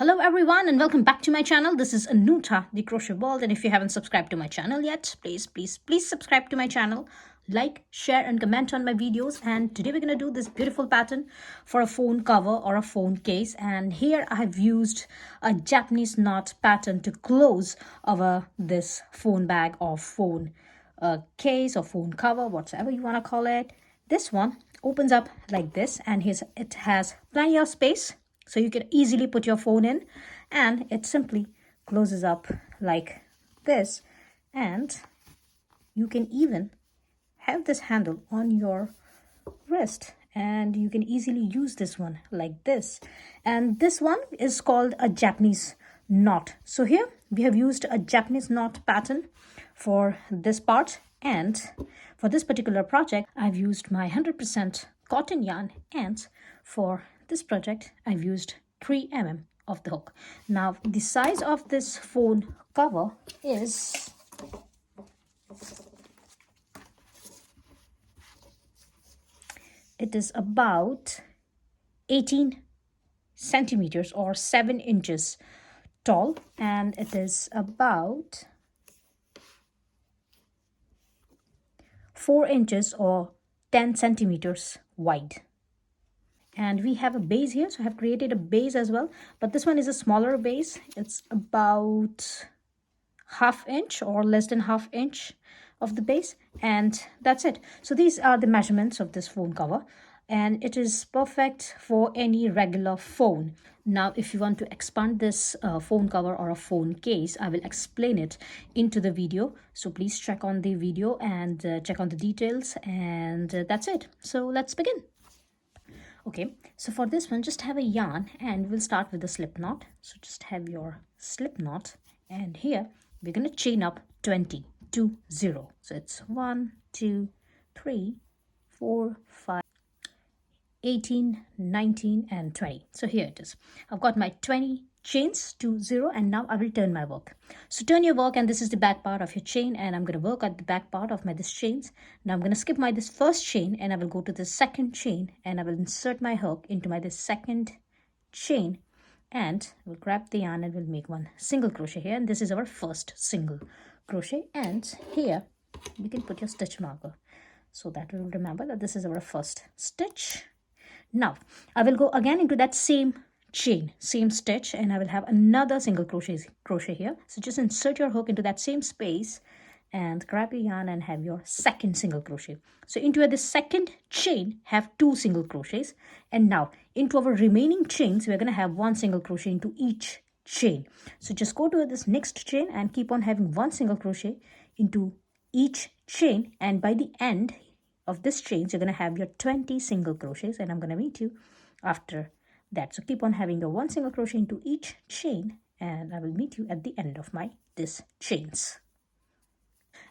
Hello everyone and welcome back to my channel. This is Anuta, the Crochet World, and if you haven't subscribed to my channel yet, please subscribe to my channel. Like, share and comment on my videos. And today we're going to do this beautiful pattern for a phone cover or a phone case. And here I have used a Japanese knot pattern to close over this phone bag or phone case or phone cover, whatever you want to call it. This one opens up like this, and it has plenty of space. So you can easily put your phone in, and it simply closes up like this. And you can even have this handle on your wrist, and you can easily use this one like this. And this one is called a Japanese knot. So here we have used a Japanese knot pattern for this part, and for this particular project I've used my 100% cotton yarn, and for this project I've used 3 mm of the hook. Now the size of this phone cover is about 18 centimeters or 7 inches tall, and it is about 4 inches or 10 centimeters wide. And we have a base here, so I have created a base as well, but this one is a smaller base. It's about ½ inch or less than ½ inch of the base, and that's it. So these are the measurements of this phone cover, and it is perfect for any regular phone. Now if you want to expand this phone cover or a phone case, I will explain it into the video, so please check on the video and check on the details, and that's it. So let's begin. Okay, so for this one, just have a yarn, and we'll start with the slip knot. So just have your slip knot, and here we're going to chain up 20 to 0. So it's 1, 2, 3, 4, 5, 18, 19 and 20. So here it is. I've got my 20 chains to 0, and now I will turn my work. So turn your work, and this is the back part of your chain, and I'm going to work at the back part of my this chains. Now I'm going to skip my this first chain, and I will go to the second chain, and I will insert my hook into my this second chain, and we'll grab the yarn and we'll make one single crochet here, and this is our first single crochet. And here you can put your stitch marker so that we'll remember that this is our first stitch. Now I will go again into that same chain, same stitch, and I will have another single crochet here. So just insert your hook into that same space and grab your yarn and have your second single crochet. So into the second chain have 2 single crochets, and now into our remaining chains we're going to have 1 single crochet into each chain. So just go to this next chain and keep on having 1 single crochet into each chain, and by the end of this chains you're going to have your 20 single crochets, and I'm going to meet you after that. So keep on having your 1 single crochet into each chain, and I will meet you at the end of my this chains.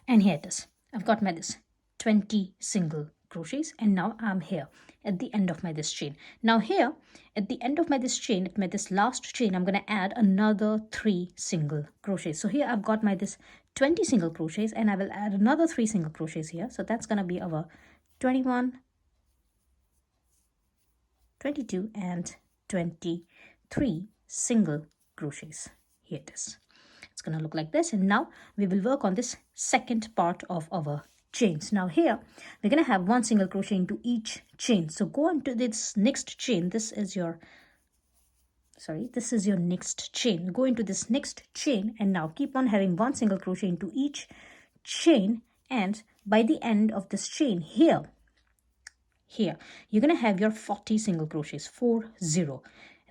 And here it is. I've got my this 20 single crochets, and now I'm here at the end of my this chain. Now here at the end of my this chain, at my this last chain, I'm going to add another 3 single crochets. So here I've got my this 20 single crochets, and I will add another 3 single crochets here. So that's going to be our 21, 22 and 23 single crochets. Here it is. It's going to look like this, and now we will work on this second part of our chains. Now here we're going to have 1 single crochet into each chain. So go into this next chain. This is your next chain. Go into this next chain, and now keep on having 1 single crochet into each chain, and by the end of this chain here you're going to have your 40 single crochets, 40.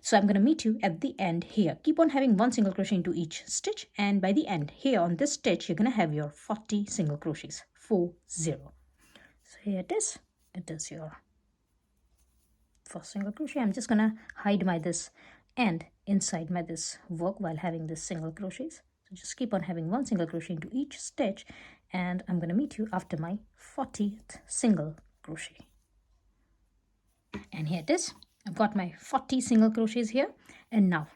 So I'm going to meet you at the end here. Keep on having 1 single crochet into each stitch, and by the end here on this stitch you're going to have your 40 single crochets, 40. So here it is. It is your first single crochet. I'm just going to hide my this end inside my this work while having this single crochets. So just keep on having 1 single crochet into each stitch, and I'm going to meet you after my 40th single crochet. And here it is. I've got my 40 single crochets here, and now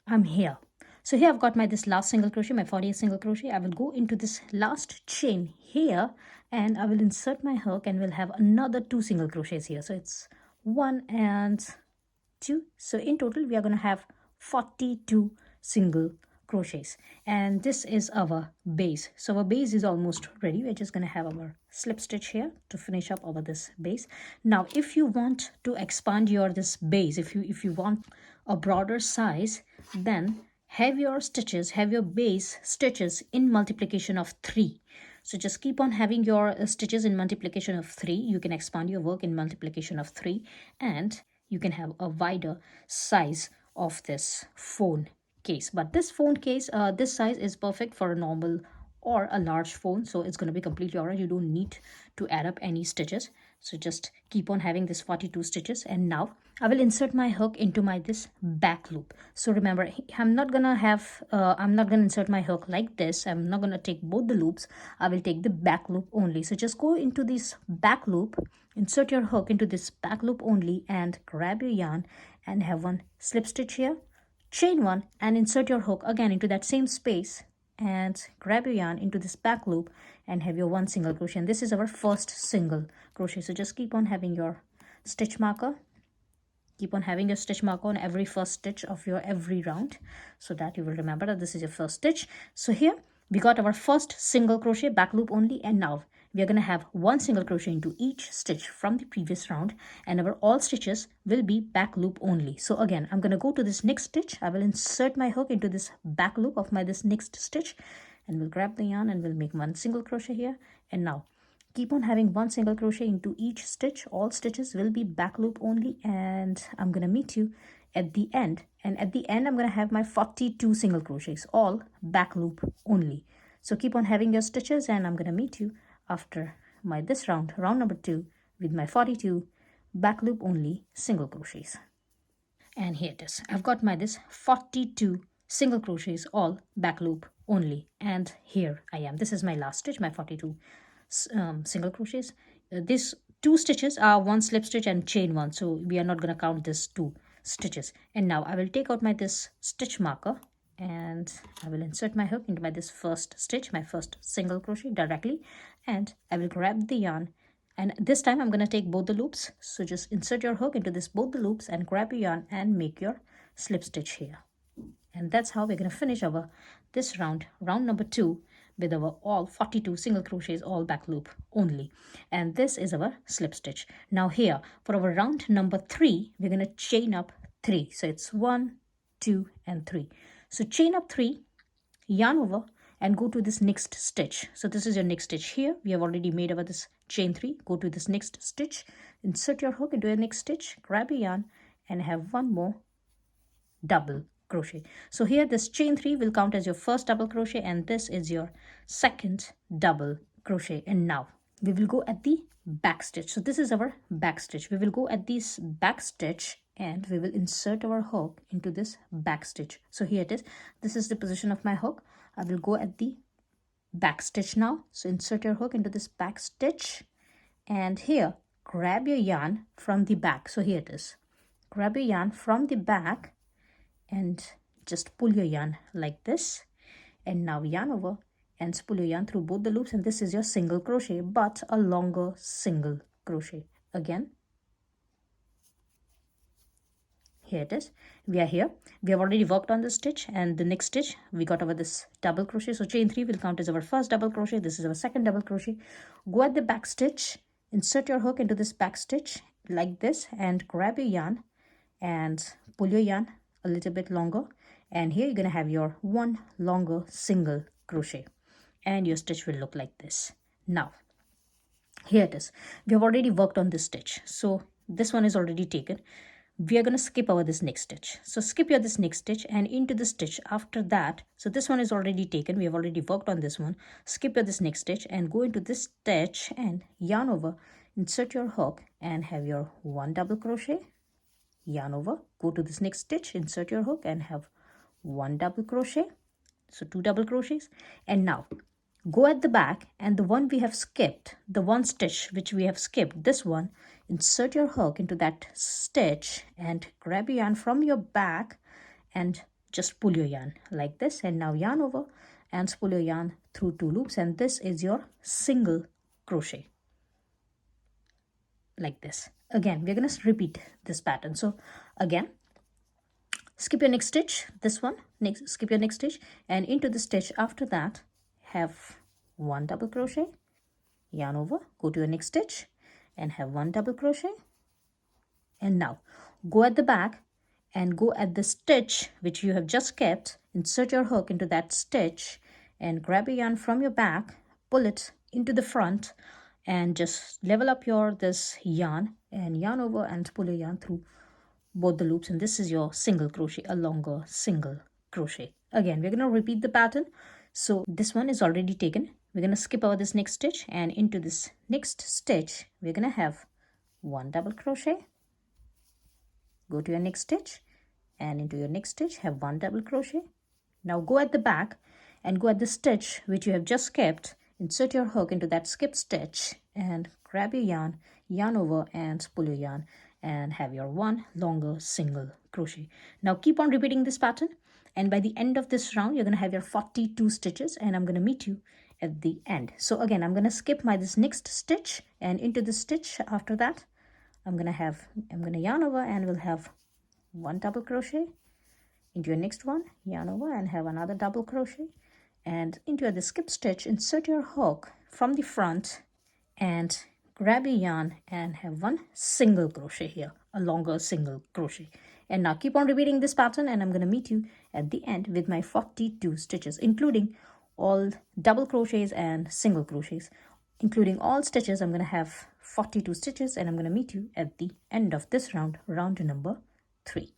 I'm here. So here I've got my this last single crochet, my 40th single crochet. I will go into this last chain here, and I will insert my hook, and we'll have another 2 single crochets here. So it's 1 and 2. So in total we are going to have 42 single crochets, and this is our base. So our base is almost ready. We're just going to have our slip stitch here to finish up over this base. Now if you want to expand your this base, if you want a broader size, then have your base stitches in multiplication of 3. So just keep on having your stitches in multiplication of 3. You can expand your work in multiplication of 3, and you can have a wider size of this phone case. But this phone case, this size is perfect for a normal or a large phone, so it's going to be completely alright. You don't need to add up any stitches. So just keep on having this 42 stitches. And now I will insert my hook into my this back loop. So remember, I'm not gonna insert my hook like this. I'm not gonna take both the loops. I will take the back loop only. So just go into this back loop, insert your hook into this back loop only, and grab your yarn and have one slip stitch here, chain one, and insert your hook again into that same space, and grab your yarn into this back loop and have your one single crochet. And this is our first single crochet. So just keep on having your stitch marker. Keep on having your stitch marker on every first stitch of your every round, so that you will remember that this is your first stitch. So here we got our first single crochet, back loop only, and now we are going to have one single crochet into each stitch from the previous round, and our all stitches will be back loop only. So again, I'm going to go to this next stitch. I will insert my hook into this back loop of my this next stitch, and we'll grab the yarn and we'll make one single crochet here. And now keep on having one single crochet into each stitch. All stitches will be back loop only, and I'm going to meet you at the end. And at the end, I'm going to have my 42 single crochets, all back loop only. So keep on having your stitches, and I'm going to meet you after my this round number 2, with my 42 back loop only single crochets. And here it is. I've got my this 42 single crochets, all back loop only, and here I am. This is my last stitch, my 42 single crochets. These 2 stitches are one slip stitch and chain one, so we are not going to count this 2 stitches. And now I will take out my this stitch marker, and I will insert my hook into my this first stitch, my first single crochet directly, and I will grab the yarn, and this time I'm going to take both the loops. So just insert your hook into this both the loops and grab your yarn and make your slip stitch here. And that's how we're going to finish our this round number 2, with our all 42 single crochets, all back loop only. And this is our slip stitch. Now here for our round number 3, we're going to chain up 3. So it's 1, 2, and 3. So chain up 3, yarn over, and go to this next stitch. So this is your next stitch here. We have already made our this chain 3. Go to this next stitch, insert your hook into your next stitch, grab a yarn, and have one more double crochet. So here this chain 3 will count as your first double crochet, and this is your second double crochet. And now we will go at the back stitch. So this is our back stitch. We will go at this back stitch, and we will insert our hook into this back stitch. So here it is. This is the position of my hook. I will go at the back stitch now. So insert your hook into this back stitch, and here grab your yarn from the back. So here it is. Grab your yarn from the back and just pull your yarn like this, and now yarn over and pull your yarn through both the loops, and this is your single crochet, but a longer single crochet. Again, here it is. We are here. We have already worked on this stitch, and the next stitch we got over this double crochet. So chain 3 will count as our first double crochet. This is our second double crochet. Go at the back stitch, insert your hook into this back stitch like this, and grab your yarn and pull your yarn a little bit longer, and here you're going to have your one longer single crochet, and your stitch will look like this. Now here it is. We have already worked on this stitch, so this one is already taken. We are going to skip over this next stitch. So skip your this next stitch and into the stitch after that. So this one is already taken. We have already worked on this one. Skip your this next stitch and go into this stitch and yarn over, insert your hook, and have your one double crochet, yarn over, go to this next stitch, insert your hook, and have one double crochet. So 2 double crochets. And now go at the back, and the one we have skipped, the one stitch which we have skipped, this one, insert your hook into that stitch and grab your yarn from your back and just pull your yarn like this, and now yarn over and pull your yarn through 2 loops, and this is your single crochet like this. Again, we're going to repeat this pattern. So again, skip your next stitch, this one, next, skip your next stitch, and into the stitch after that have 1 double crochet, yarn over, go to your next stitch and have 1 double crochet. And now go at the back and go at the stitch which you have just kept, insert your hook into that stitch and grab a yarn from your back, pull it into the front and just level up your this yarn and yarn over and pull your yarn through both the loops, and this is your single crochet, a longer single crochet. Again, we're going to repeat the pattern. So this one is already taken. We're going to skip over this next stitch, and into this next stitch we're going to have 1 double crochet, go to your next stitch and into your next stitch have 1 double crochet. Now go at the back and go at the stitch which you have just kept, insert your hook into that skip stitch and grab your yarn, yarn over and pull your yarn and have your 1 longer single crochet. Now keep on repeating this pattern, and by the end of this round you're going to have your 42 stitches, and I'm going to meet you at the end. So again, I'm going to skip this next stitch, and into the stitch after that I'm going to yarn over and we'll have 1 double crochet, into your next one, yarn over and have another double crochet, and into the skip stitch insert your hook from the front and grab a yarn and have 1 single crochet here, a longer single crochet. And now keep on repeating this pattern, and I'm going to meet you at the end with my 42 stitches, including all double crochets and single crochets. Including all stitches, I'm going to have 42 stitches, and I'm going to meet you at the end of this round, round number 3.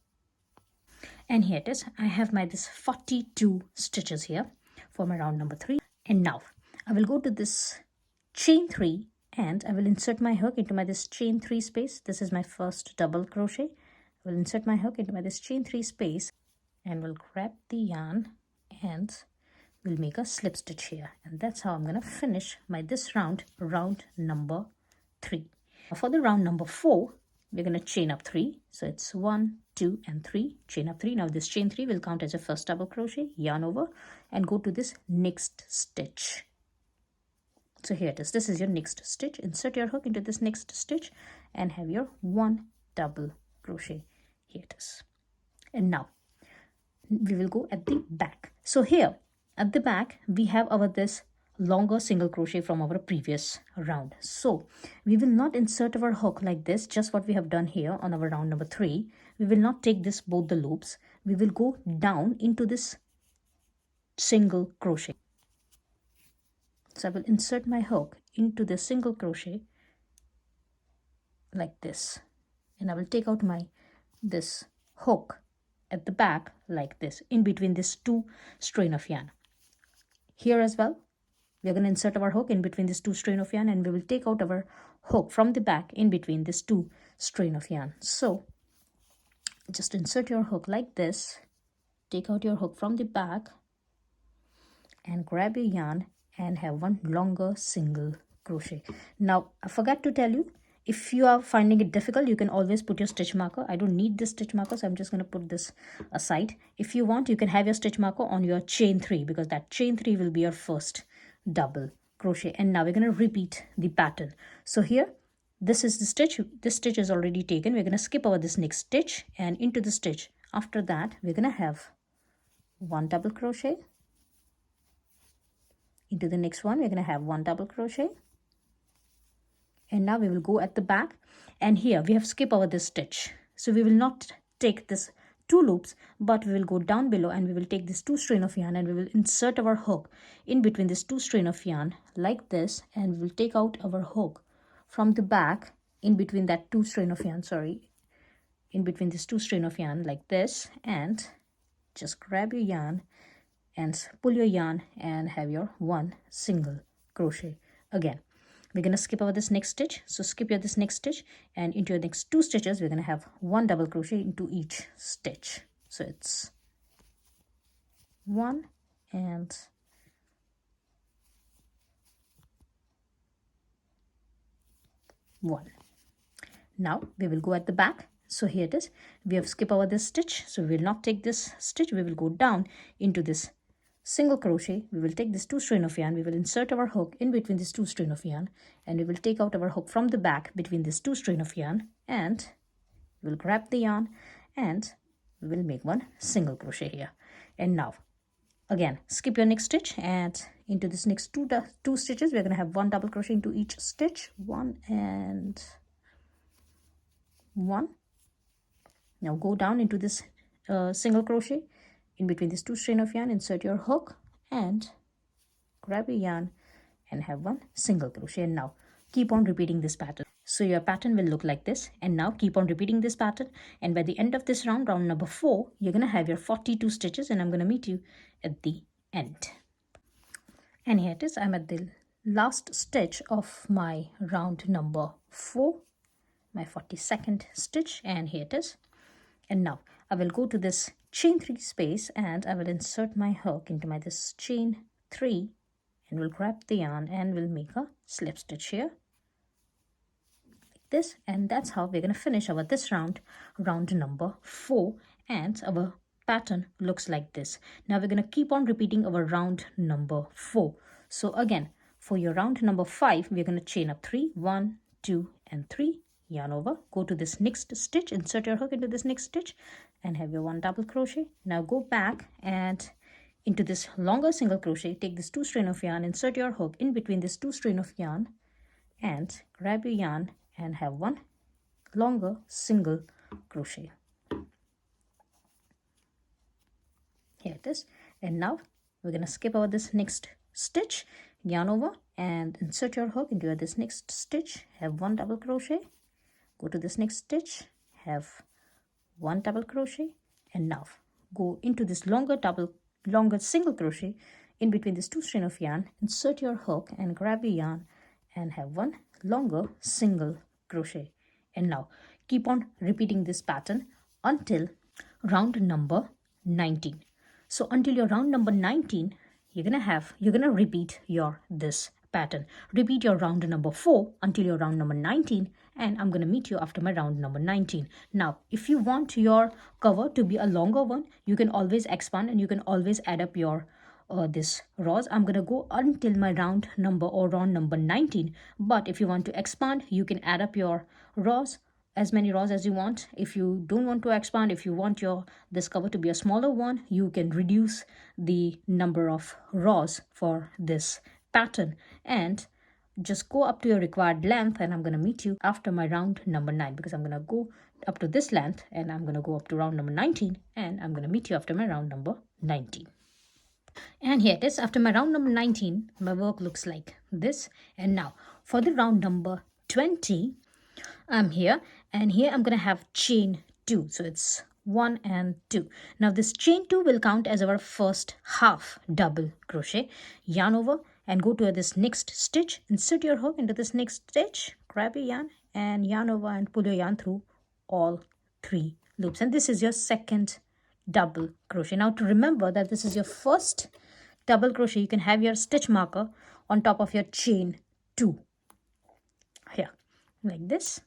And here it is. I have this 42 stitches here for my round number 3. And now I will go to this chain 3 and I will insert my hook into this chain 3 space. This is my first double crochet. I will insert my hook into this chain 3 space and will grab the yarn and we'll make a slip stitch here, and that's how I'm going to finish this round, round number 3. For the round number 4, we're going to chain up 3. So it's 1, 2 and 3, chain up 3. Now this chain 3 will count as a first double crochet, yarn over and go to this next stitch. So here it is. This is your next stitch. Insert your hook into this next stitch and have your 1 double crochet. Here it is. And now we will go at the back. So here at the back we have this longer single crochet from our previous round. So we will not insert our hook like this, just what we have done here on our round number 3. We will not take both the loops. We will go down into this single crochet. So I will insert my hook into the single crochet like this, and I will take out this hook at the back like this, in between these 2 strain of yarn. Here as well, we are going to insert our hook in between these 2 strain of yarn, and we will take out our hook from the back in between these 2 strain of yarn. So just insert your hook like this, take out your hook from the back and grab your yarn and have 1 longer single crochet. Now I forgot to tell you, if you are finding it difficult, you can always put your stitch marker. I don't need this stitch marker, so I'm just going to put this aside. If you want, you can have your stitch marker on your chain 3, because that chain 3 will be your first double crochet. And now we're going to repeat the pattern. So here, this is the stitch. This stitch is already taken. We're going to skip over this next stitch and into the stitch. After that, we're going to have 1 double crochet. Into the next one, we're going to have 1 double crochet. And now we will go at the back, and here we have skipped over this stitch. So we will not take this 2 loops, but we will go down below and we will take this 2 strain of yarn and we will insert our hook in between this 2 strain of yarn like this, and we will take out our hook from the back in between that 2 strain of yarn, in between this 2 strain of yarn like this, and just grab your yarn and pull your yarn and have your 1 single crochet. Again, we're going to skip over this next stitch. So skip this next stitch, and into your next 2 stitches, we're going to have 1 double crochet into each stitch. So it's 1 and 1. Now we will go at the back. So here it is. We have skipped over this stitch. So we will not take this stitch. We will go down into this single crochet. We will take this 2 strain of yarn. We will insert our hook in between this 2 strain of yarn, and we will take out our hook from the back between this 2 strain of yarn, and we will grab the yarn and we will make one single crochet here. And now again skip your next stitch, and into this next two stitches we're going to have one double crochet into each stitch, one and one. Now go down into this single crochet in between these two strain of yarn, insert your hook and grab your yarn and have one single crochet. And now keep on repeating this pattern. So your pattern will look like this, and now keep on repeating this pattern, and by the end of this round, round number 4, you're going to have your 42 stitches, and I'm going to meet you at the end. And here it is. I'm at the last stitch of my round number 4, my 42nd stitch, and here it is. And now I will go to this chain 3 space, and I will insert my hook into my this chain 3, and we'll grab the yarn and we'll make a slip stitch here like this. And that's how we're going to finish our this round number 4, and our pattern looks like this. Now we're going to keep on repeating our round number 4. So again, for your round number 5, we're going to chain up 3, 1, 2 and 3, yarn over, go to this next stitch, insert your hook into this next stitch and have your one double crochet. Now go back and into this longer single crochet, take this 2 strain of yarn, insert your hook in between this 2 strain of yarn and grab your yarn and have one longer single crochet. Here it is. And now we're going to skip over this next stitch, yarn over and insert your hook into this next stitch, have one double crochet, go to this next stitch, have one double crochet, and now go into this longer single crochet in between this 2 strain of yarn, insert your hook and grab your yarn and have one longer single crochet. And now keep on repeating this pattern until round number 19. So until your round number 19, you're gonna repeat your this pattern. Repeat your round number 4 until your round number 19, and I'm gonna meet you after my round number 19. Now, if you want your cover to be a longer one, you can always expand and you can always add up your this rows. I'm gonna go until my round number 19, but if you want to expand, you can add up your rows, as many rows as you want. If you don't want to expand, if you want your this cover to be a smaller one, you can reduce the number of rows for this pattern and just go up to your required length. And I'm going to meet you after my round number 9, because I'm going to go up to this length and I'm going to go up to round number 19, and I'm going to meet you after my round number 19. And here it is. After my round number 19, my work looks like this. And now for the round number 20, I'm here, and here I'm going to have chain 2. So it's 1 and 2. Now this chain 2 will count as our first half double crochet. Yarn over and go to this next stitch, insert your hook into this next stitch, grab your yarn and yarn over and pull your yarn through all 3 loops. And this is your second double crochet. Now to remember that this is your first double crochet, you can have your stitch marker on top of your chain 2 here like this.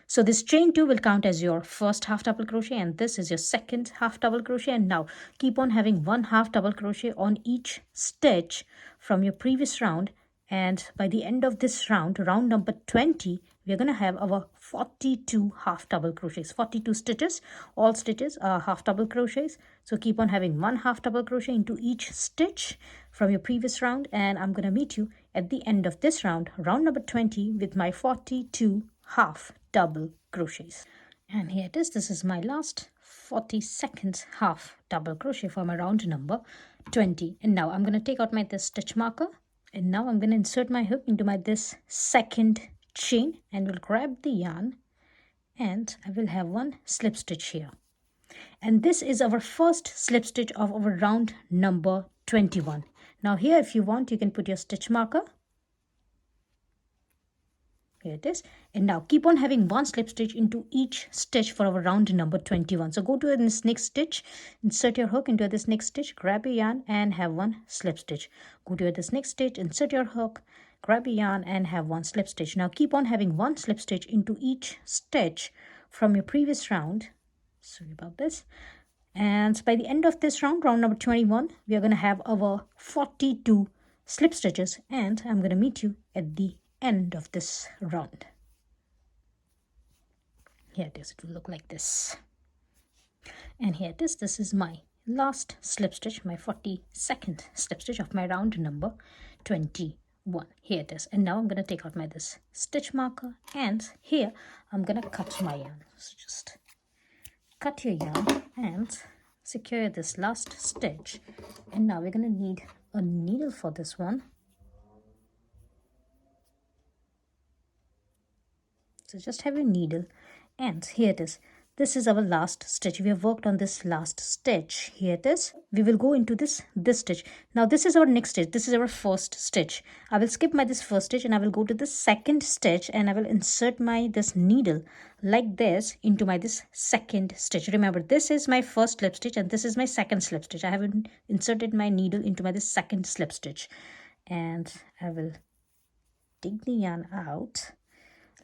So this chain 2 will count as your first half double crochet, and this is your second half double crochet. And now keep on having one half double crochet on each stitch from your previous round, and by the end of this round, round number 20, we're going to have our 42 half double crochets, 42 stitches. All stitches are half double crochets, so keep on having one half double crochet into each stitch from your previous round, and I'm going to meet you at the end of this round, round number 20, with my 42 half double crochets. And here it is. This is my last 42nd half double crochet for my round number 20. And now I'm going to take out my this stitch marker, and now I'm going to insert my hook into my this second chain, and will grab the yarn and I will have one slip stitch here. And this is our first slip stitch of our round number 21. Now here, if you want, you can put your stitch marker. Here it is. And now keep on having one slip stitch into each stitch for our round number 21. So go to this next stitch, insert your hook into this next stitch, grab your yarn and have one slip stitch. Go to this next stitch, insert your hook, grab your yarn and have one slip stitch. Now keep on having one slip stitch into each stitch from your previous round. Sorry about this. And by the end of this round, round number 21, we are going to have our 42 slip stitches, and I'm going to meet you at the end of this round. Here it is. It will look like this. And here it is. This is my last slip stitch, my 42nd slip stitch of my round number 21. Here it is. And now I'm going to take out my this stitch marker, and here I'm going to cut my yarn. So just cut your yarn and secure this last stitch. And now we're going to need a needle for this one. So just have your needle, and here it is. This is our last stitch. We have worked on this last stitch. Here it is. We will go into this stitch. Now this is our next stitch. This is our first stitch. I will skip my this first stitch and I will go to the second stitch, and I will insert my this needle like this into my this second stitch. Remember, this is my first slip stitch and this is my second slip stitch. I have inserted my needle into my this second slip stitch, and I will take the yarn out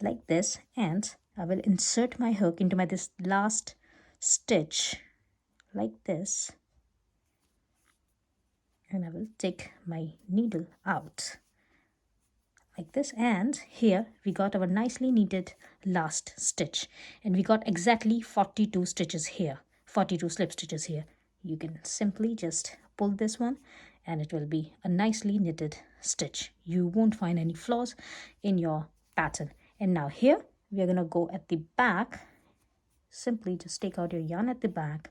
like this, and I will insert my hook into my this last stitch like this, and I will take my needle out like this. And here we got our nicely knitted last stitch, and we got exactly 42 stitches here, 42 slip stitches here. You can simply just pull this one and it will be a nicely knitted stitch. You won't find any flaws in your pattern. And now here we are going to go at the back. Simply just take out your yarn at the back,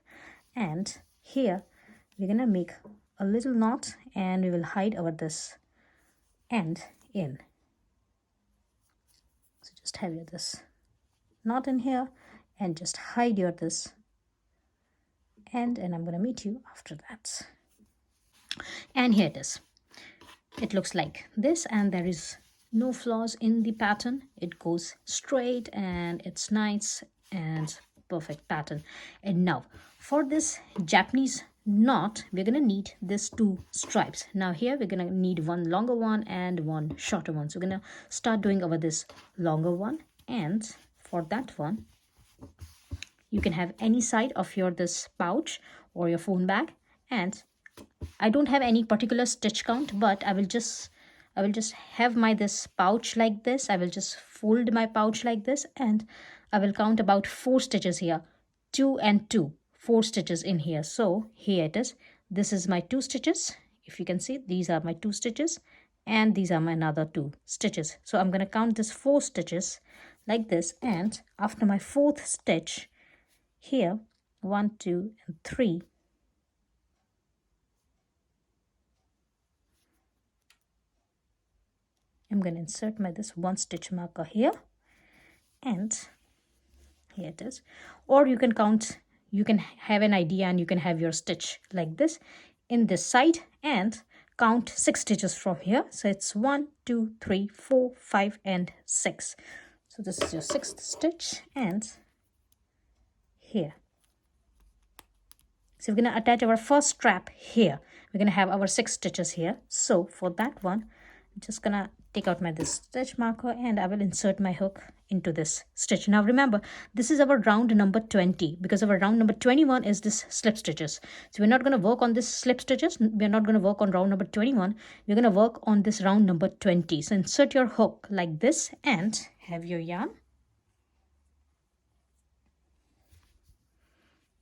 and here we're going to make a little knot, and we will hide our this end in. So just have your this knot in here and just hide your this end, and I'm going to meet you after that. And here it is. It looks like this, and there is no flaws in the pattern. It goes straight and it's nice and perfect pattern. And now for this Japanese knot, we're gonna need these two stripes. Now here we're gonna need one longer one and one shorter one. So we're gonna start doing over this longer one, and for that one you can have any side of your this pouch or your phone bag. And I don't have any particular stitch count, but I will just have my this pouch like this. I will just fold my pouch like this, and I will count about 4 stitches here. 2 and 2, 4 stitches in here. So here it is. This is my 2 stitches. If you can see, these are my 2 stitches, and these are my another 2 stitches. So I'm going to count this 4 stitches like this, and after my 4th stitch here, 1, 2, and 3, I'm going to insert my this 1 stitch marker here, and here it is. Or you can count, you can have an idea and you can have your stitch like this in this side and count 6 stitches from here. So it's 1, 2, 3, 4, 5, and 6. So this is your 6th stitch, and here. So we're going to attach our first strap here. We're going to have our 6 stitches here. So for that one, I'm just going to take out my this stitch marker, and I will insert my hook into this stitch. Now remember, this is our round number 20, because our round number 21 is this slip stitches. So we're not going to work on this slip stitches. We're not going to work on round number 21. We're going to work on this round number 20. So insert your hook like this and have your yarn.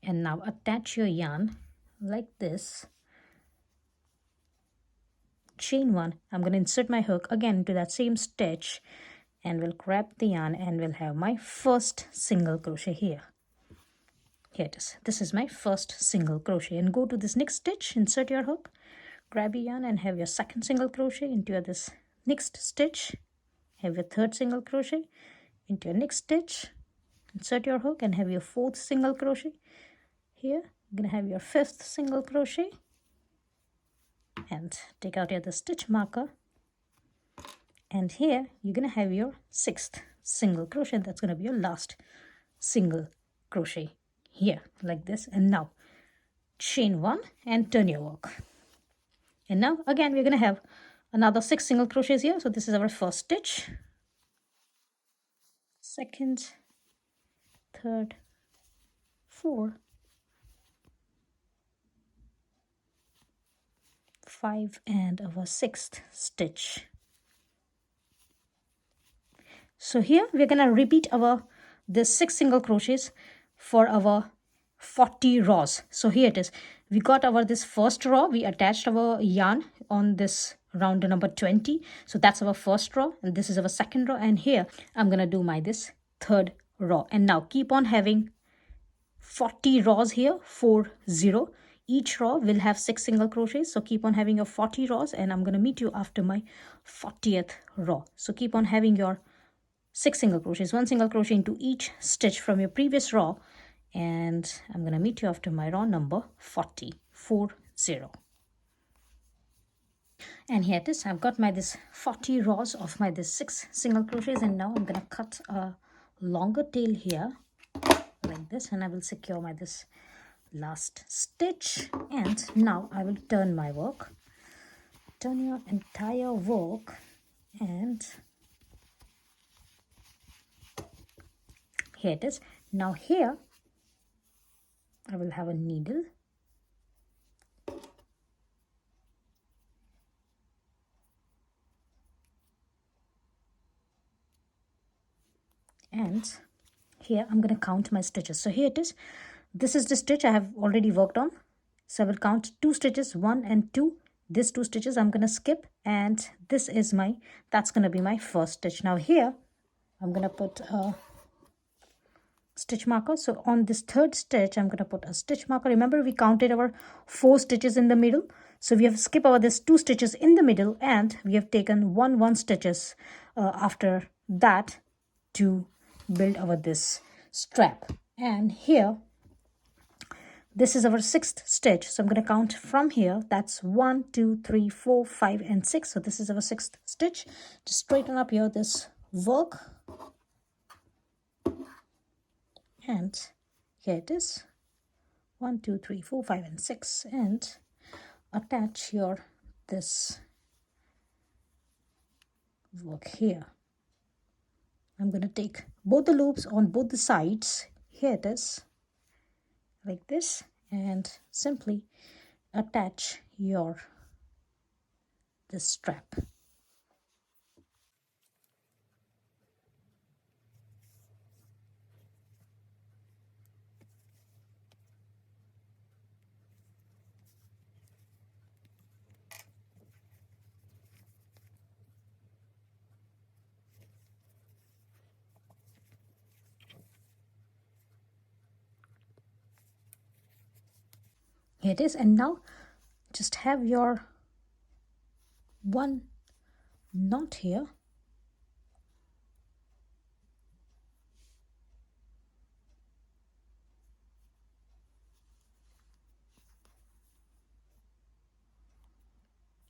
And now attach your yarn like this. Chain 1. I'm going to insert my hook again into that same stitch, and we'll grab the yarn and we'll have my first single crochet here. Here it is. This is my first single crochet, and go to this next stitch, insert your hook, grab your yarn and have your second single crochet into your this next stitch, have your third single crochet into your next stitch, insert your hook and have your 4th single crochet here. You're going to have your 5th single crochet, and take out the stitch marker, and here you're going to have your 6th single crochet. That's going to be your last single crochet here like this. And now chain 1 and turn your work. And now again we're going to have another 6 single crochets here. So this is our first stitch, second, third, 4, 5, and our 6th stitch. So here we're going to repeat our this 6 single crochets for our 40 rows. So here it is. We got our this first row. We attached our yarn on this round number 20. So that's our first row, and this is our second row. And here I'm gonna do my this third row. And now keep on having 40 rows here, 40. Each row will have 6 single crochets. So keep on having your 40 rows, and I'm gonna meet you after my 40th row. So keep on having your 6 single crochets, 1 single crochet into each stitch from your previous row, and I'm gonna meet you after my row number 40. And here it is. I've got my this 40 rows of my this 6 single crochets, and now I'm gonna cut a longer tail here like this, and I will secure my this last stitch. And now I will turn my work, turn your entire work, and here it is. Now here I will have a needle, and here I'm going to count my stitches. So here it is. This is the stitch I have already worked on. So I will count 2 stitches, 1 and 2. These 2 stitches I'm going to skip, and this is my, that's going to be my first stitch. Now here I'm going to put a stitch marker. So on this third stitch I'm going to put a stitch marker. Remember, we counted our 4 stitches in the middle, so we have skipped over this 2 stitches in the middle, and we have taken 1 stitches after that to build our this strap. And here this is our 6th stitch, so I'm going to count from here. That's 1 2 3 4 5 and 6. So this is our 6th stitch. Just straighten up here this work, and here it is, 1 2 3 4 5 and 6, and attach your this work here. I'm going to take both the loops on both the sides. Here it is, like this, and simply attach your this strap. Here it is. And now just have your 1 knot here,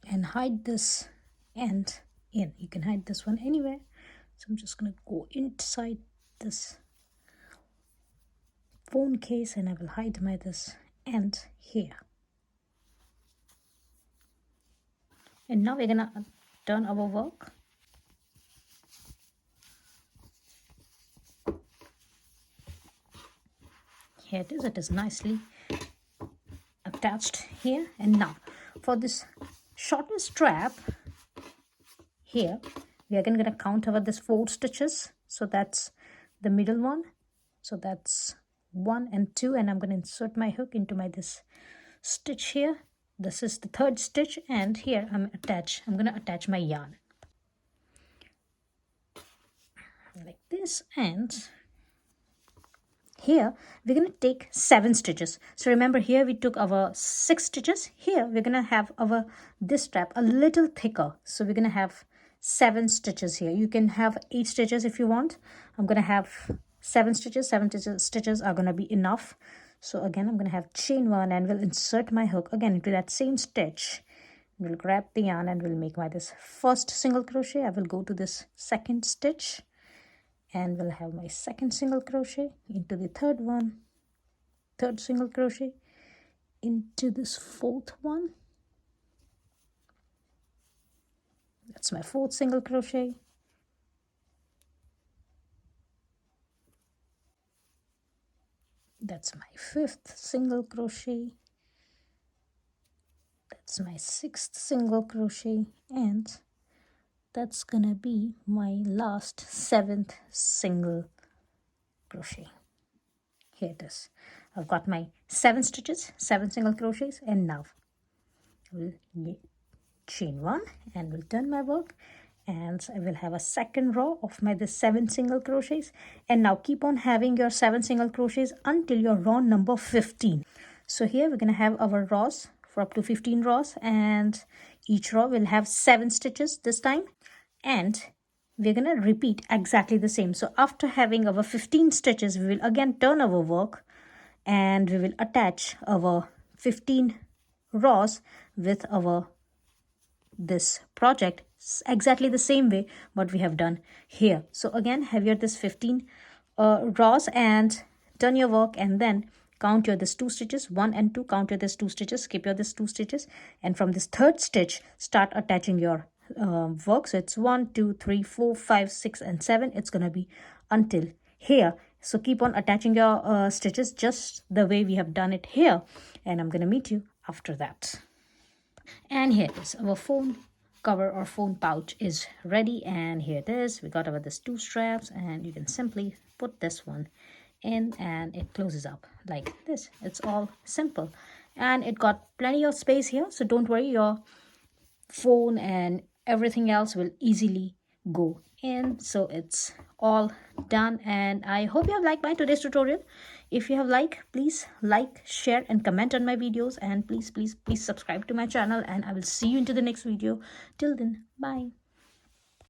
and hide this end in. You can hide this one anywhere. So I'm just going to go inside this phone case, and I will hide my this end here. And now we're going to turn our work. Here it is. It is nicely attached here. And now for this shorter strap here, we are going to count over this 4 stitches. So that's the middle one. So that's 1 and 2, and I'm going to insert my hook into my this stitch here. This is the 3rd stitch, and here I'm going to attach my yarn like this. And here we're going to take 7 stitches. So remember, here we took our 6 stitches. Here we're going to have our this strap a little thicker, so we're going to have 7 stitches here. You can have 8 stitches if you want. I'm going to have 7 stitches. 7 stitches are going to be enough. So again, I'm going to have chain 1, and we'll insert my hook again into that same stitch. We'll grab the yarn, and we'll make my this first single crochet. I will go to this 2nd stitch, and we'll have my 2nd single crochet into the 3rd one, 3rd single crochet into this 4th one. That's my 4th single crochet. That's my 5th single crochet. That's my 6th single crochet, and that's gonna be my last 7th single crochet. Here it is. I've got my 7 stitches, 7 single crochets, and now we'll chain 1 and we'll turn my work, and I will have a second row of my 7 single crochets. And now keep on having your 7 single crochets until your row number 15. So here we're going to have our rows for up to 15 rows, and each row will have 7 stitches this time, and we're going to repeat exactly the same. So after having our 15 stitches, we will again turn our work and we will attach our 15 rows with our this project exactly the same way what we have done here. So again, have your this 15 rows and turn your work, and then count your this 2 stitches, 1 and 2, count your this 2 stitches, skip your this 2 stitches, and from this third stitch start attaching your work. So it's 1 2 3 4 5 6 and 7. It's gonna be until here. So keep on attaching your stitches just the way we have done it here, and I'm gonna meet you after that. And here is our phone cover or phone pouch is ready, and here it is. We got our this 2 straps, and you can simply put this one in and it closes up like this. It's all simple, and it got plenty of space here, so don't worry, your phone and everything else will easily go in. So it's all done, and I hope you have liked my today's tutorial. If you have liked, please like, share and comment on my videos, and please subscribe to my channel, and I will see you into the next video. Till then, bye.